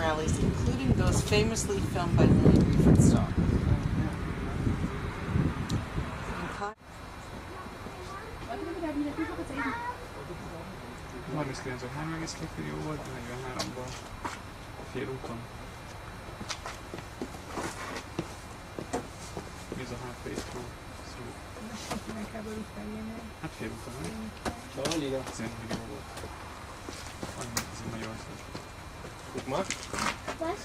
rallies, including those famously filmed by Lily Riefenstahl. Harminckilencek hány egész millió volt, 43-ból félúton. Ez a hátfélúton. Hát félúton, nem? 15 millió volt. Annyi, ez egy nagy ország. Guck mal. Was?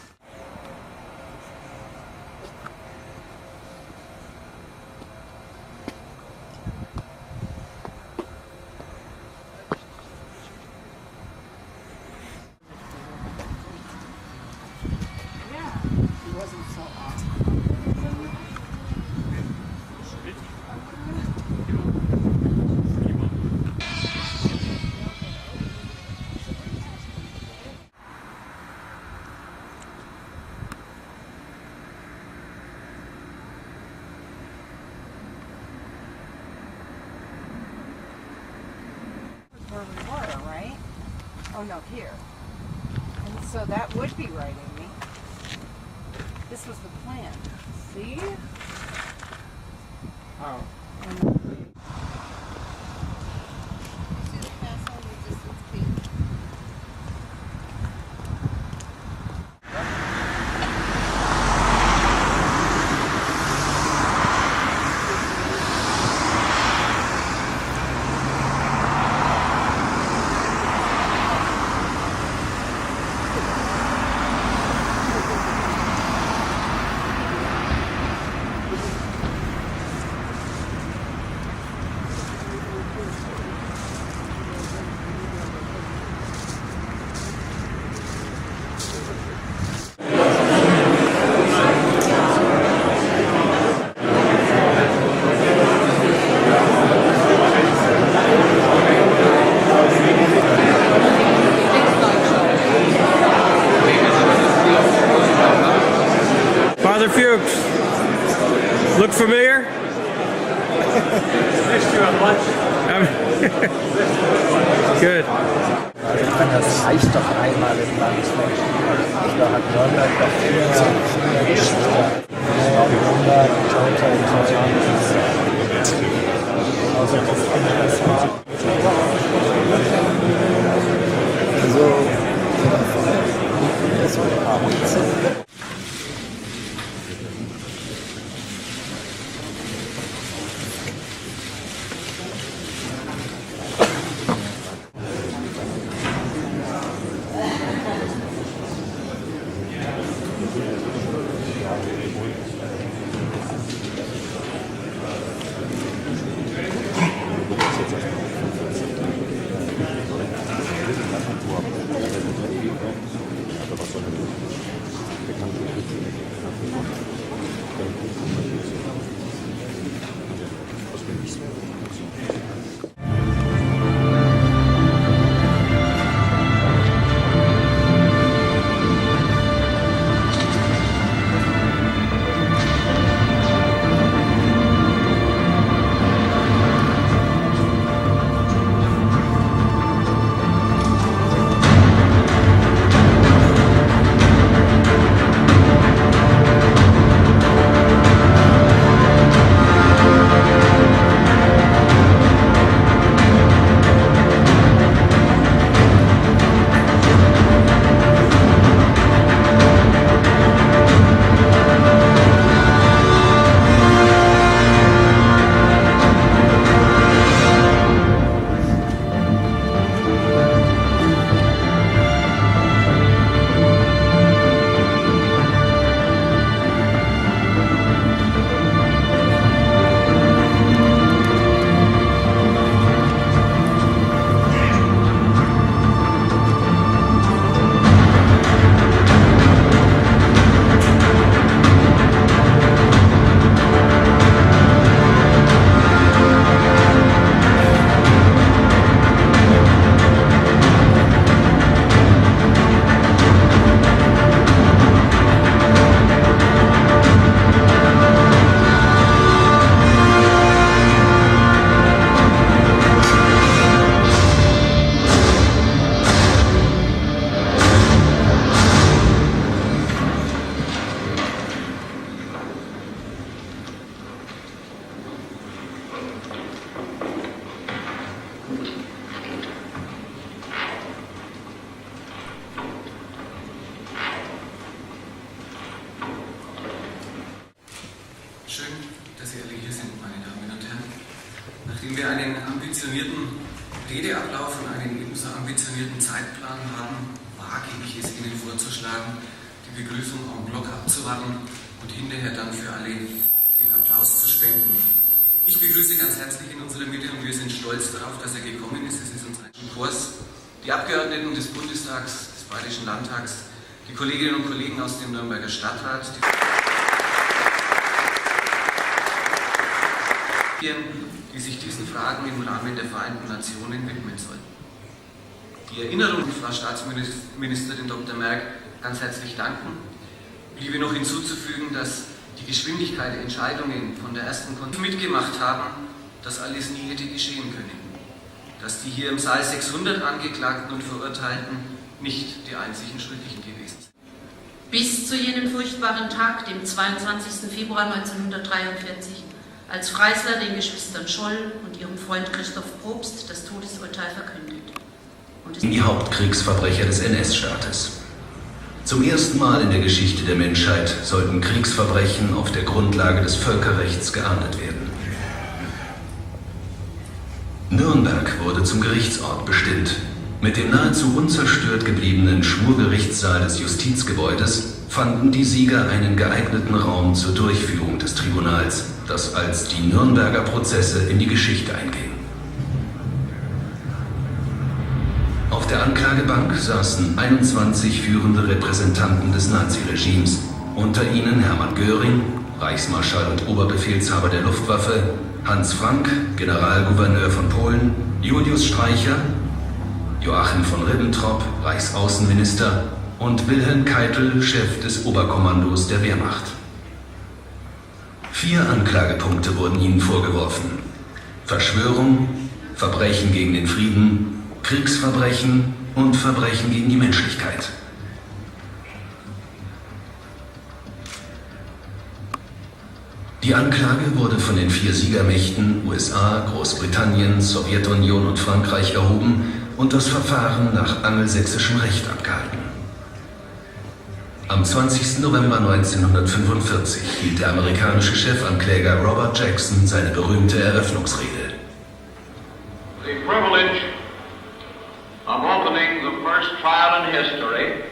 Where we were, right? Oh no, here. And so that would be right, Amy. This was the plan. See? Oh. See the castle in the distance, Pete? Father Fuchs, look familiar? Good. Also ich meine, das reicht doch einmal im Land. Da hat Nürnberg doch früher Geschichte. Nürnberg, also das ambitionierten Redeablauf und einen ebenso ambitionierten Zeitplan haben, wage ich es Ihnen vorzuschlagen, die Begrüßung en bloc abzuwarten und hinterher dann für alle den Applaus zu spenden. Ich begrüße ganz herzlich in unserer Mitte und wir sind stolz darauf, dass er gekommen ist. Es ist unser Kurs. Die Abgeordneten des Bundestags, des Bayerischen Landtags, die Kolleginnen und Kollegen aus dem Nürnberger Stadtrat, die sich diesen Fragen im Rahmen der Vereinten Nationen widmen sollten. Die Erinnerung, Frau Staatsministerin Dr. Merck, ganz herzlich danken. Bliebe noch hinzuzufügen, dass die Geschwindigkeit der Entscheidungen von der ersten Konferenz mitgemacht haben, dass alles nie hätte geschehen können. Dass die hier im Saal 600 Angeklagten und Verurteilten nicht die einzigen Schuldigen gewesen sind. Bis zu jenem furchtbaren Tag, dem 22. Februar 1943, als Freisler den Geschwistern Scholl und ihrem Freund Christoph Probst das Todesurteil verkündet. Die Hauptkriegsverbrecher des NS-Staates. Zum ersten Mal in der Geschichte der Menschheit sollten Kriegsverbrechen auf der Grundlage des Völkerrechts geahndet werden. Nürnberg wurde zum Gerichtsort bestimmt. Mit dem nahezu unzerstört gebliebenen Schwurgerichtssaal des Justizgebäudes fanden die Sieger einen geeigneten Raum zur Durchführung des Tribunals, das als die Nürnberger Prozesse in die Geschichte einging. Auf der Anklagebank saßen 21 führende Repräsentanten des Naziregimes, unter ihnen Hermann Göring, Reichsmarschall und Oberbefehlshaber der Luftwaffe, Hans Frank, Generalgouverneur von Polen, Julius Streicher, Joachim von Ribbentrop, Reichsaußenminister und Wilhelm Keitel, Chef des Oberkommandos der Wehrmacht. 4 Anklagepunkte wurden ihnen vorgeworfen: Verschwörung, Verbrechen gegen den Frieden, Kriegsverbrechen und Verbrechen gegen die Menschlichkeit. Die Anklage wurde von den 4 Siegermächten USA, Großbritannien, Sowjetunion und Frankreich erhoben und das Verfahren nach angelsächsischem Recht abgehalten. Am 20. November 1945 hielt der amerikanische Chefankläger Robert Jackson seine berühmte Eröffnungsrede. The privilege of opening the first trial in history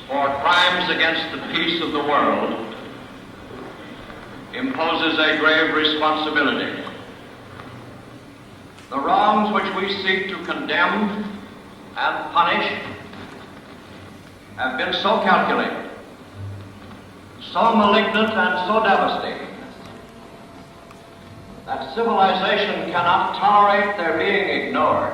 for crimes against the peace of the world imposes a grave responsibility. The wrongs which we seek to condemn and punish have been so calculated, so malignant and so devastating that civilization cannot tolerate their being ignored.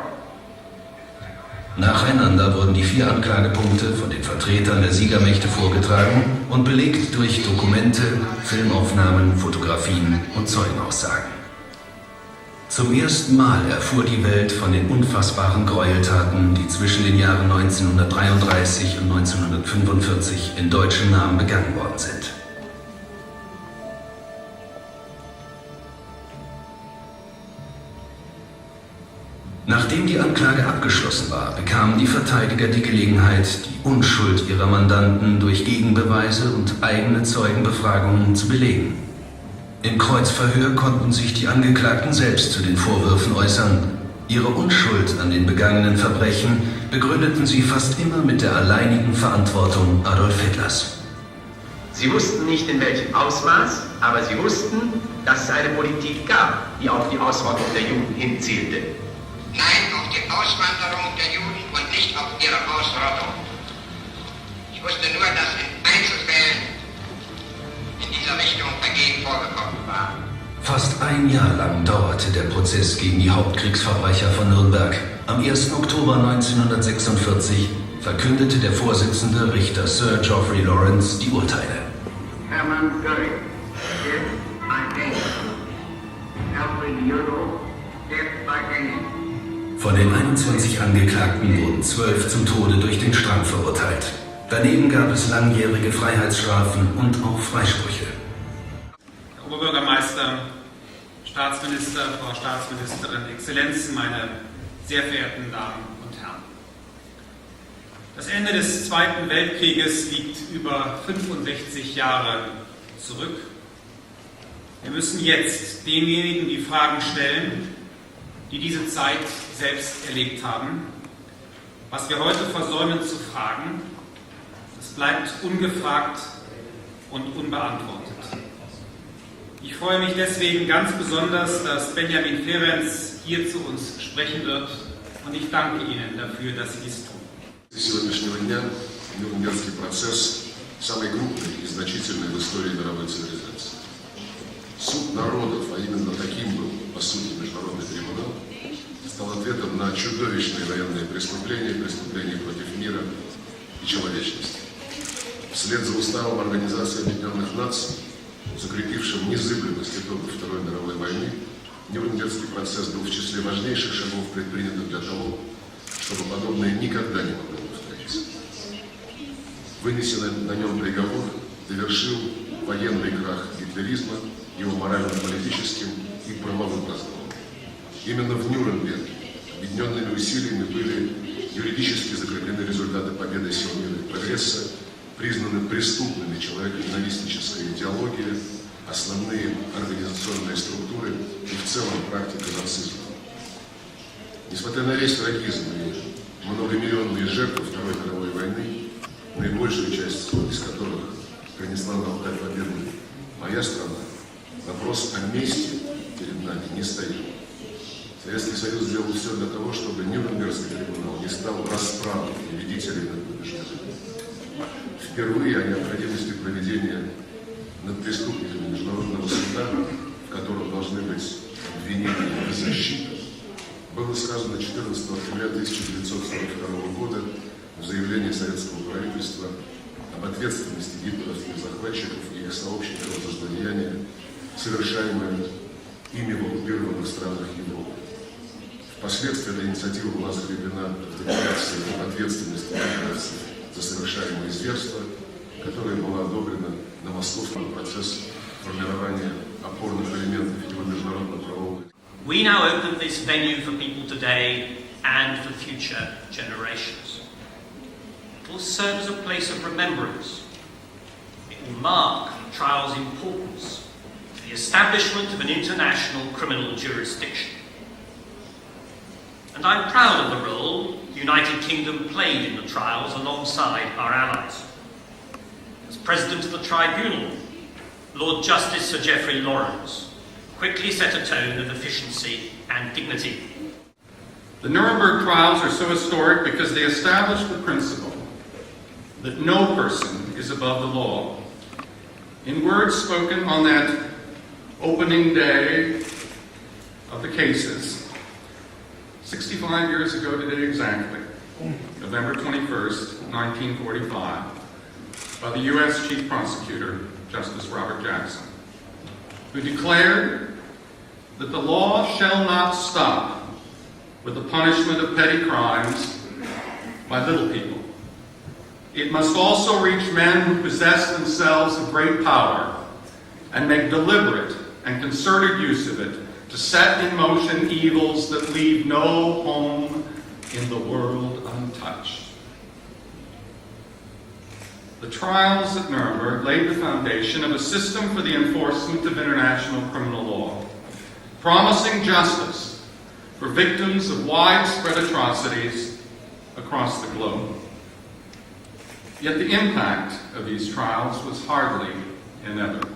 Nacheinander wurden die 4 Anklagepunkte von den Vertretern der Siegermächte vorgetragen und belegt durch Dokumente, Filmaufnahmen, Fotografien und Zeugenaussagen. Zum ersten Mal erfuhr die Welt von den unfassbaren Gräueltaten, die zwischen den Jahren 1933 und 1945 in deutschen Namen begangen worden sind. Nachdem die Anklage abgeschlossen war, bekamen die Verteidiger die Gelegenheit, die Unschuld ihrer Mandanten durch Gegenbeweise und eigene Zeugenbefragungen zu belegen. Im Kreuzverhör konnten sich die Angeklagten selbst zu den Vorwürfen äußern. Ihre Unschuld an den begangenen Verbrechen begründeten sie fast immer mit der alleinigen Verantwortung Adolf Hitlers. Sie wussten nicht in welchem Ausmaß, aber sie wussten, dass es eine Politik gab, die auf die Ausrottung der Juden hinzielte. Nein, auf die Auswanderung der Juden und nicht auf ihre Ausrottung. Ich wusste nur, dass in Einzelfällen in dieser Richtung dagegen vorgekommen war. Fast ein Jahr lang dauerte der Prozess gegen die Hauptkriegsverbrecher von Nürnberg. Am 1. Oktober 1946 verkündete der Vorsitzende Richter Sir Geoffrey Lawrence die Urteile. Hermann Göring, death by hanging. Alfred Jodl, death by hanging. Von den 21 Angeklagten wurden 12 zum Tode durch den Strang verurteilt. Daneben gab es langjährige Freiheitsstrafen und auch Freisprüche. Herr Oberbürgermeister, Staatsminister, Frau Staatsministerin, Exzellenzen, meine sehr verehrten Damen und Herren. Das Ende des Zweiten Weltkrieges liegt über 65 Jahre zurück. Wir müssen jetzt denjenigen die Fragen stellen, die diese Zeit selbst erlebt haben. Was wir heute versäumen zu fragen, das bleibt ungefragt und unbeantwortet. Ich freue mich deswegen ganz besonders, dass Benjamin Ferenc hier zu uns sprechen wird, und ich danke Ihnen dafür, dass Sie dies tun. С сегодняшнего дня Нюрнбергский процесс самый крупный и значительный в истории мировой цивилизации. Суд народов, а именно таким был, по сути, международный трибунал, стал ответом на чудовищные военные преступления, преступления против мира и человечности. Вслед за уставом Организации Объединенных Наций, закрепившим незыблемость итогов Второй мировой войны, Нюрнбергский процесс был в числе важнейших шагов, предпринятых для того, чтобы подобное никогда не могло повториться. Вынесенный на нем приговор довершил военный крах гитлеризма, его морально-политическим и правовым разгромом. Именно в Нюрнберге объединенными усилиями были юридически закреплены результаты победы сил мира и прогресса, признаны преступными человеконенавистническая идеология, основные организационные структуры и в целом практика нацизма. Несмотря на весь трагизм и многомиллионные жертвы Второй мировой войны, наибольшую часть из которых принесла на алтарь победы моя страна, вопрос о мести перед нами не стоит. Советский Союз сделал все для того, чтобы Нюрнбергский трибунал не стал расправой победителей над побежденными. Впервые о необходимости проведения над преступниками международного суда, в котором должны быть обвинения и защита, было сказано 14 октября 1942 года в заявлении советского правительства об ответственности гитлеровских захватчиков и их сообщников за злодеяния, совершаемые ими в оккупированных странах Европы. Впоследствии эта инициатива была закреплена в декларации об ответственности гитлеровцев за совершаемые зверства, которая была одобрена на московском процессе формирования опорных элементов его международно-правового. We now open this venue for people today and for future generations. It will serve as a place of remembrance. It will mark the trial's importance to the establishment of an international criminal jurisdiction. And I'm proud of the role the United Kingdom played in the trials alongside our allies. As President of the Tribunal, Lord Justice Sir Geoffrey Lawrence quickly set a tone of efficiency and dignity. The Nuremberg trials are so historic because they established the principle that no person is above the law. In words spoken on that opening day of the cases, 65 years ago today exactly, November 21st, 1945, by the U.S. Chief Prosecutor, Justice Robert Jackson, who declared that the law shall not stop with the punishment of petty crimes by little people. It must also reach men who possess themselves of great power and make deliberate and concerted use of it to set in motion evils that leave no home in the world untouched. The trials at Nuremberg laid the foundation of a system for the enforcement of international criminal law, promising justice for victims of widespread atrocities across the globe. Yet the impact of these trials was hardly inevitable.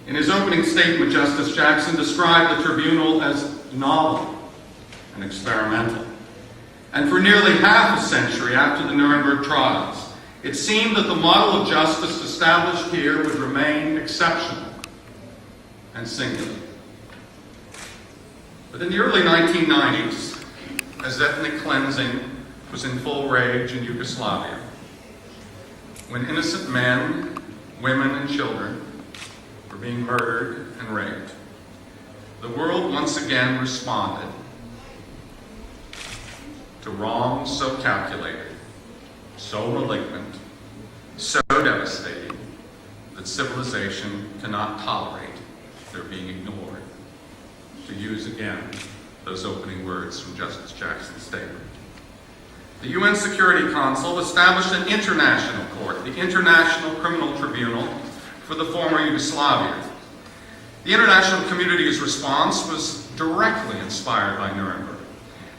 In his opening statement, Justice Jackson described the tribunal as novel and experimental. And for nearly half a century after the Nuremberg trials, it seemed that the model of justice established here would remain exceptional and singular. But in the early 1990s, as ethnic cleansing was in full rage in Yugoslavia, when innocent men, women, and children were being murdered and raped, the world once again responded to wrongs so calculated, so malignant, so devastating, that civilization cannot tolerate their being ignored. To use again those opening words from Justice Jackson's statement. The UN Security Council established an international court, the International Criminal Tribunal, for the former Yugoslavia. The international community's response was directly inspired by Nuremberg.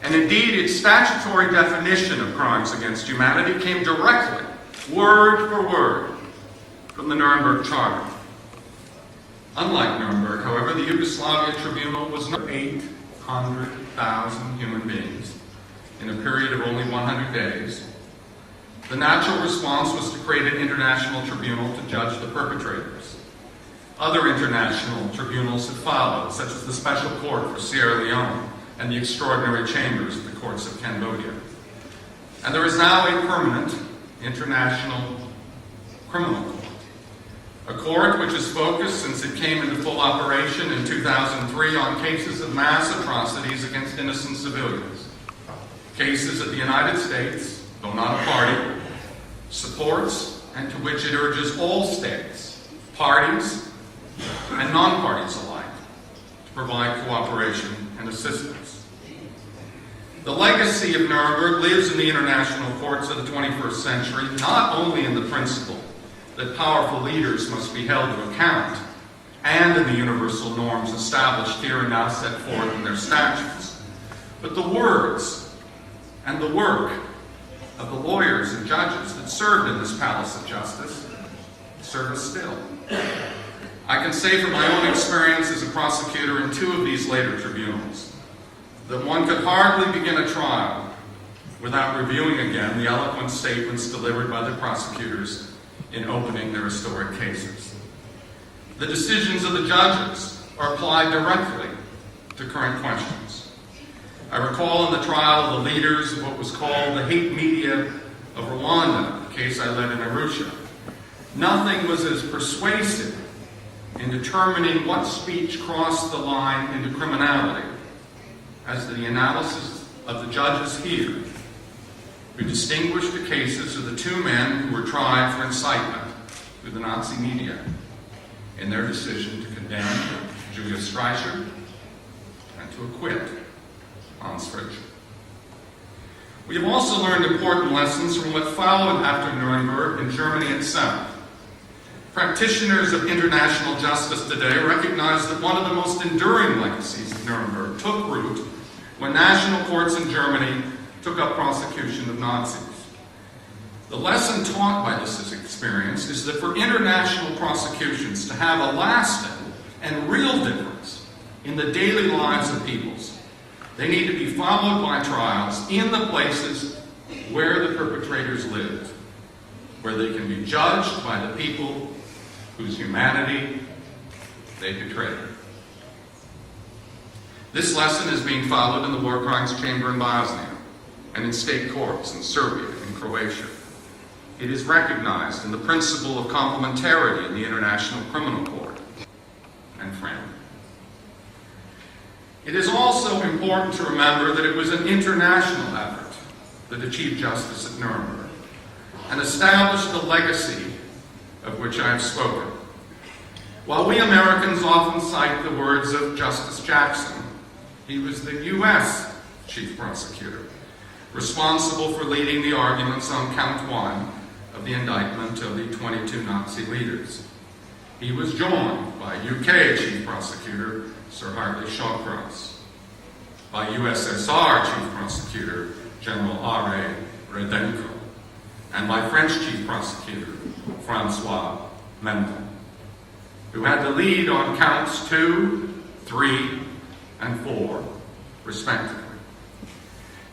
And indeed, its statutory definition of crimes against humanity came directly, word for word, from the Nuremberg Charter. Unlike Nuremberg, however, the Yugoslavia Tribunal was not 800,000 human beings in a period of only 100 days. The natural response was to create an international tribunal to judge the perpetrators. Other international tribunals have followed, such as the Special Court for Sierra Leone and the Extraordinary Chambers of the Courts of Cambodia. And there is now a permanent international criminal court. A court which has focused since it came into full operation in 2003 on cases of mass atrocities against innocent civilians. Cases that the United States, though not a party, supports and to which it urges all states, parties, and non-parties alike to provide cooperation and assistance. The legacy of Nuremberg lives in the international courts of the 21st century, not only in the principle that powerful leaders must be held to account, and in the universal norms established here and now set forth in their statutes, but the words and the work of the lawyers and judges that served in this palace of justice serve us still. I can say from my own experience as a prosecutor in two of these later tribunals that one could hardly begin a trial without reviewing again the eloquent statements delivered by the prosecutors in opening their historic cases. The decisions of the judges are applied directly to current questions. I recall in the trial of the leaders of what was called the hate media of Rwanda, the case I led in Arusha, nothing was as persuasive in determining what speech crossed the line into criminality as the analysis of the judges here, who distinguished the cases of the two men who were tried for incitement through the Nazi media in their decision to condemn Julia Streicher and to acquit Hans Fritzsche. We have also learned important lessons from what followed after Nuremberg in Germany itself. Practitioners of international justice today recognize that one of the most enduring legacies of Nuremberg took root when national courts in Germany took up prosecution of Nazis. The lesson taught by this experience is that for international prosecutions to have a lasting and real difference in the daily lives of peoples, they need to be followed by trials in the places where the perpetrators lived, where they can be judged by the people whose humanity they betrayed. This lesson is being followed in the War Crimes Chamber in Bosnia and in state courts in Serbia and Croatia. It is recognized in the principle of complementarity in the International Criminal Court and framework. It is also important to remember that it was an international effort that achieved justice at Nuremberg and established the legacy of which I have spoken. While we Americans often cite the words of Justice Jackson, he was the U.S. Chief Prosecutor, responsible for leading the arguments on count one of the indictment of the 22 Nazi leaders. He was joined by UK Chief Prosecutor Sir Hartley Shawcross, by USSR Chief Prosecutor General R.A. Rudenko, and by French Chief Prosecutor Francois Mendel, who had the lead on counts 2, 3, and 4, respectively.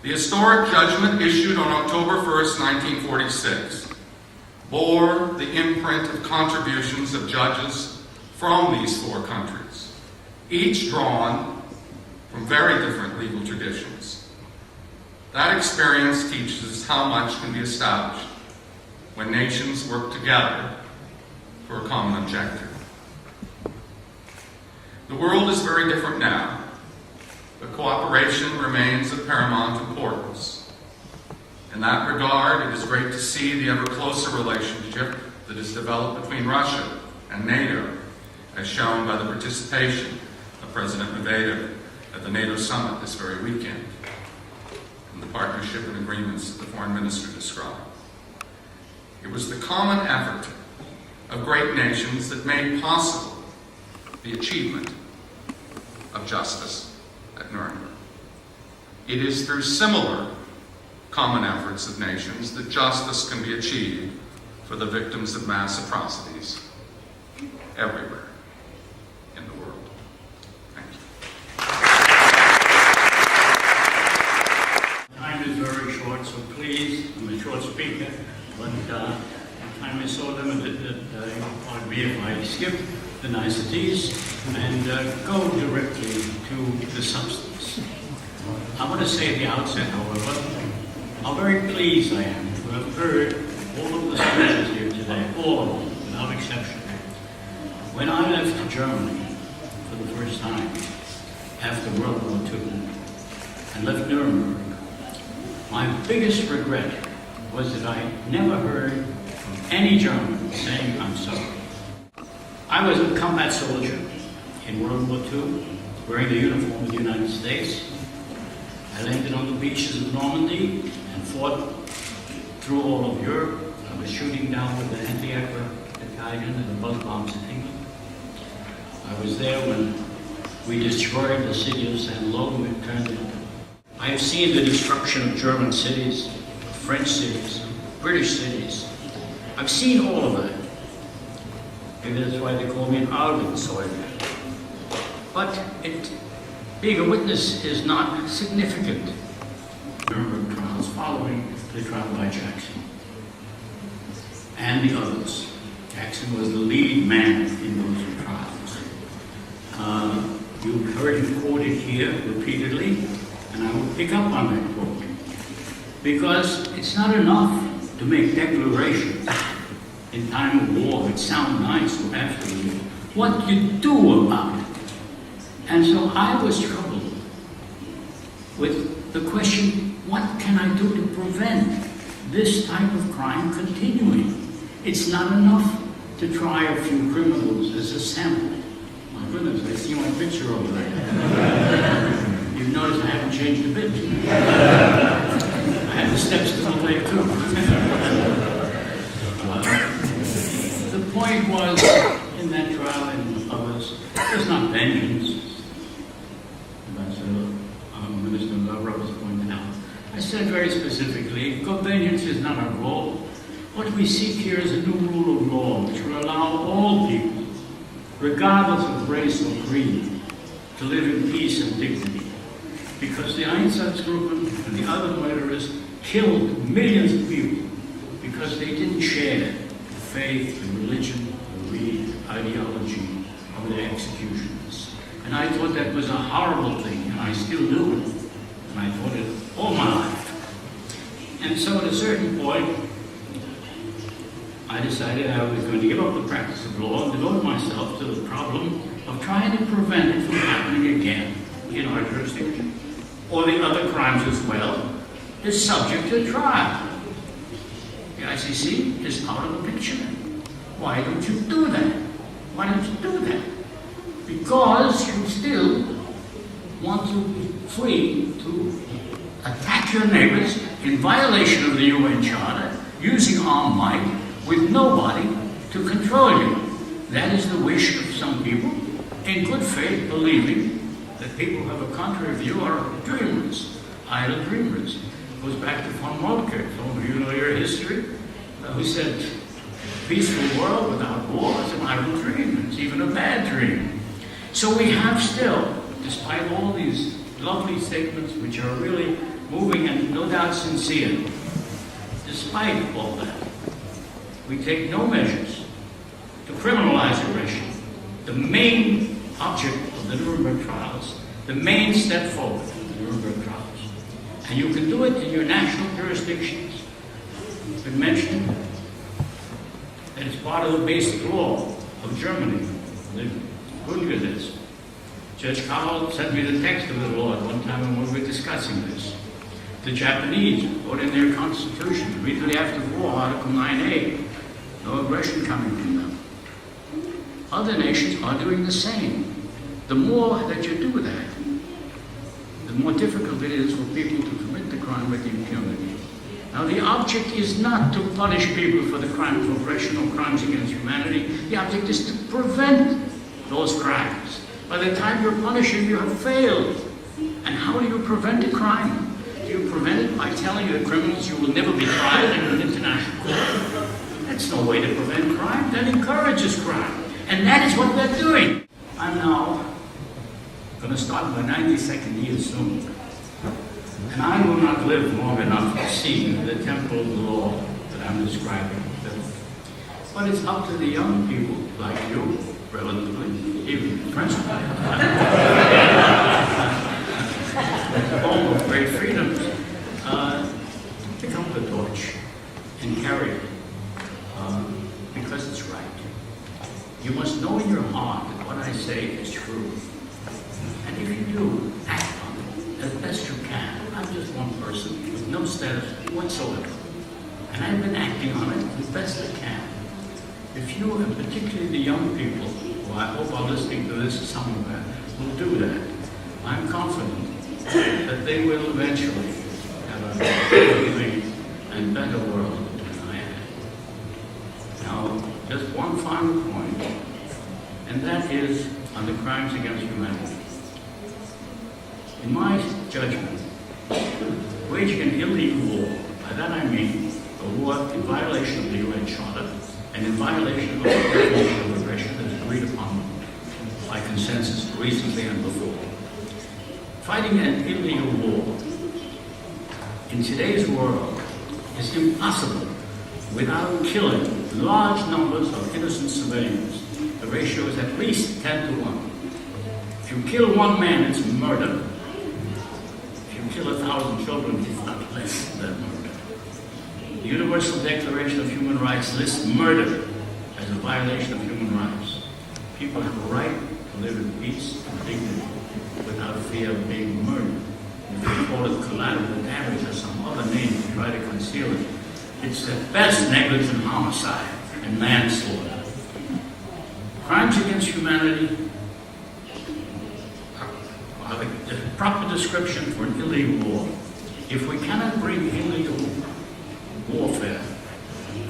The historic judgment issued on October 1st, 1946, bore the imprint of contributions of judges from these four countries, each drawn from very different legal traditions. That experience teaches us how much can be established when nations work together for a common objective. The world is very different now, but cooperation remains of paramount importance. In that regard, it is great to see the ever closer relationship that has developed between Russia and NATO, as shown by the participation of President Medvedev at the NATO summit this very weekend, and the partnership and agreements that the foreign minister described. It was the common effort of great nations that made possible the achievement of justice at Nuremberg. It is through similar common efforts of nations that justice can be achieved for the victims of mass atrocities everywhere in the world. Thank you. Time is very short, so please, I'm a short speaker, but time is so limited that pardon me if I skip the niceties and go directly to the substance. I want to say at the outset, however, how very pleased I am to have heard all of the speakers here today, all of them, without exception. When I left Germany for the first time after World War II and left Nuremberg, my biggest regret was that I never heard from any German saying, "I'm sorry." I was a combat soldier in World War II, wearing the uniform of the United States. I landed on the beaches of Normandy and fought through all of Europe. I was shooting down with the anti-aircraft battalion and the bug bombs in England. I was there when we destroyed the city of St. Lo and turned it. I have seen the destruction of German cities, French cities, British cities. I've seen all of that. Maybe that's why they call me an Augenzeuge. But being a witness is not significant. Nuremberg trials following the trial by Jackson and the others. Jackson was the lead man in those trials. You've heard him quoted here repeatedly, and I will pick up on that quote. Because it's not enough to make declarations in time of war that sound nice or afterwards. What you do about it. And so I was troubled with the question, what can I do to prevent this type of crime continuing? It's not enough to try a few criminals as a sample. My goodness, I see my picture over there. You've noticed I haven't changed a bit. I had the steps to the way too. The point was, in that trial and others, there's not vengeance. Minister Nuremberg was pointing out. I said very specifically, vengeance is not our goal. What we seek here is a new rule of law which will allow all people, regardless of race or creed, to live in peace and dignity. Because the Einsatzgruppen and the other murderers killed millions of people because they didn't share the faith, the religion, the ideology of their executioners. And I thought that was a horrible thing, and I still do it. And I thought it all my life. And so at a certain point, I decided I was going to give up the practice of law and devote myself to the problem of trying to prevent it from happening again in our jurisdiction. Or the other crimes as well is subject to trial. The ICC is out of the picture. Why don't you do that? Why don't you do that? Because you still want to be free to attack your neighbors in violation of the UN Charter, using armed might, with nobody to control you. That is the wish of some people, in good faith, believing that people who have a contrary view are dreamers, idle dreamers. It goes back to von Moltke, some of you know your history, who said, a peaceful world without war is an idle dream. It's even a bad dream. So we have still, despite all these lovely statements, which are really moving and no doubt sincere, despite all that, we take no measures to criminalize aggression. The main object of the Nuremberg trials, the main step forward of the Nuremberg trials. And you can do it in your national jurisdictions. It's been mentioned that it's part of the basic law of Germany, the Grundgesetz. Judge Cowell sent me the text of the law at one time when we were discussing this. The Japanese wrote in their constitution, immediately after the war, Article 9A, no aggression coming from them. Other nations are doing the same. The more that you do that, the more difficult it is for people to commit the crime with impunity. Now, the object is not to punish people for the crimes of aggression or crimes against humanity. The object is to prevent those crimes. By the time you're punishing, you have failed. And how do you prevent a crime? Do you prevent it by telling the criminals you will never be tried in an international court? That's no way to prevent crime. That encourages crime. And that is what they're doing. I'm now going to start my 92nd year soon. And I will not live long enough to see the temple of the law that I'm describing built. But it's up to the young people like you, relatively, even principally, home of great freedoms, pick up the torch and carry it, because it's right. You must know in your heart that what I say is true. And if you do, act on it as best you can. I'm just one person with no status whatsoever. And I've been acting on it as best I can. If you, and particularly the young people, who I hope are listening to this somewhere, will do that, I'm confident that they will eventually have a healthy and better world than I had. Now, just one final point, and that is on the crimes against humanity. In my judgment, waging an illegal war, by that I mean a war in violation of the UN Charter and in violation of the definition of aggression as agreed upon by consensus recently and before. Fighting an illegal war in today's world is impossible without killing large numbers of innocent civilians. The ratio is at least 10 to 1. If you kill one man, it's murder. If you kill 1,000 children, it's not less than murder. The Universal Declaration of Human Rights lists murder as a violation of human rights. People have a right to live in peace and dignity without fear of being murdered. If you call it collateral damage or some other name to try to conceal it, it's at best negligent homicide and manslaughter. Crimes against humanity are the proper description for an illegal war. If we cannot bring illegal warfare,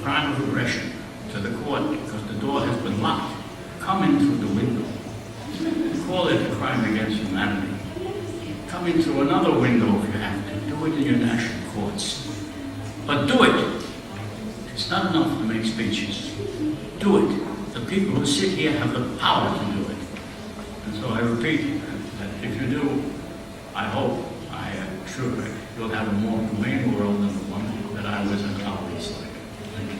crime of aggression, to the court because the door has been locked, come in through the window. Call it a crime against humanity. Come in through another window if you have to. Do it in your national courts. But do it. It's not enough to make speeches. Do it. The people who sit here have the power to do it. And so I repeat that if you do, I hope, I am sure, you'll have a more humane world than the one that I was in always like. Thank you.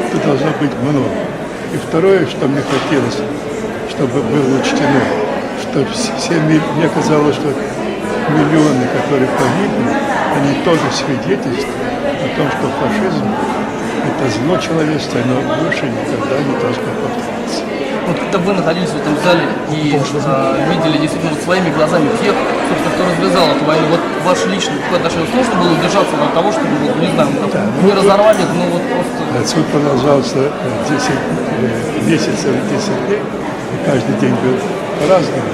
Это должно быть много. И второе, что мне хотелось, чтобы было учтено, что мне казалось, что миллионы, которые погибли, они тоже свидетельствуют о том, что фашизм – это зло человечества, но больше никогда не должно повториться. Вот когда вы находились в этом зале и видели действительно вот своими глазами тех, собственно, кто развязал эту войну, вот ваше личное отношение, сложно было удержаться от того, чтобы, вот, не знаю, не разорвали, но вот просто... Суд продолжался 10 месяцев и 10 дней, и каждый день был по-разному.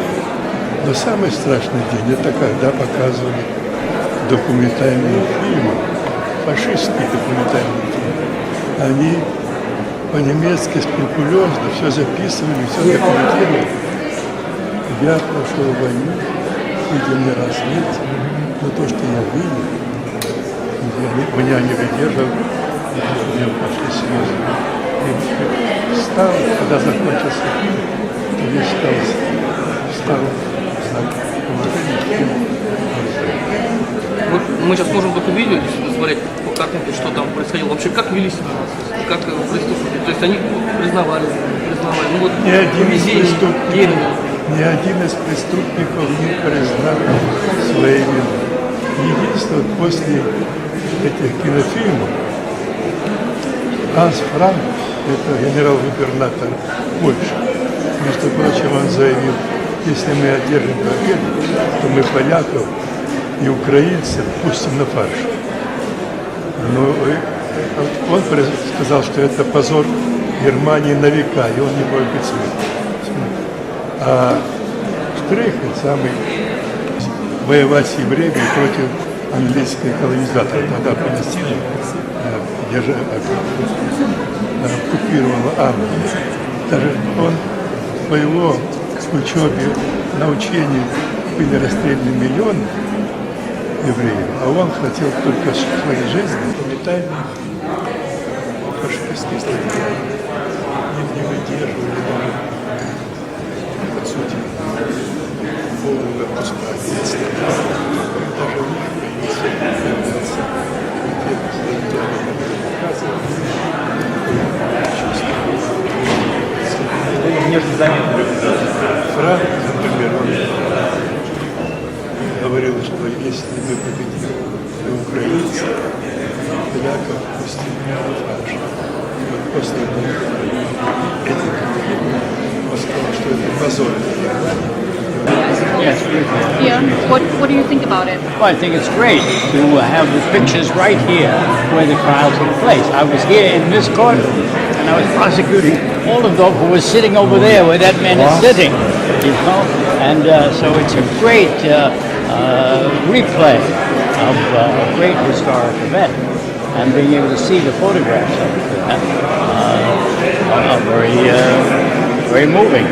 Но самый страшный день – это когда показывали документальные фильмы, фашистские документальные фильмы. Они по-немецки скрупулезно все записывали, все документировали. Я прошел войну, видел не раз смерть, но то, что я видел, меня не выдержал, мне пошли слезы. И встал, когда закончился фильм, я встал знак уважения. Мы сейчас можем только видео посмотреть, как-нибудь, что там происходило. Вообще, как вели себя, как преступники. То есть они признавали. Ну, вот, ни один из преступников не признал своей вины. Единственное, после этих кинофильмов Ганс Франк, это генерал-губернатор Польши, между прочим, он заявил, если мы одержим победу, то мы поляков и украинцев пустим на фарш. Но он сказал, что это позор Германии на века, и он не может быть свят. А Штрейхер, самый воевать с евреями против английских колонизаторов. Тогда Палестину оккупировала Англия. Даже он по его учебе на учении были расстреляны миллионы евреев, а он хотел только своей жизни. Метальные фашистские статьи не выдерживали даже, по сути, полного отпуска ответственности. Даже у них появился Франк, например, он говорил, что если мы победим украинцев, поляков, пустим фарш. Вот после этих он сказал, что это позор. Yes. Yeah. What do you think about it? Well, I think it's great to have the pictures right here where the trial took place. I was here in this courtroom, and I was prosecuting all of those who were sitting over there where that man is sitting, you know. And so it's a great replay of a great historic event, and being able to see the photographs of that are very moving.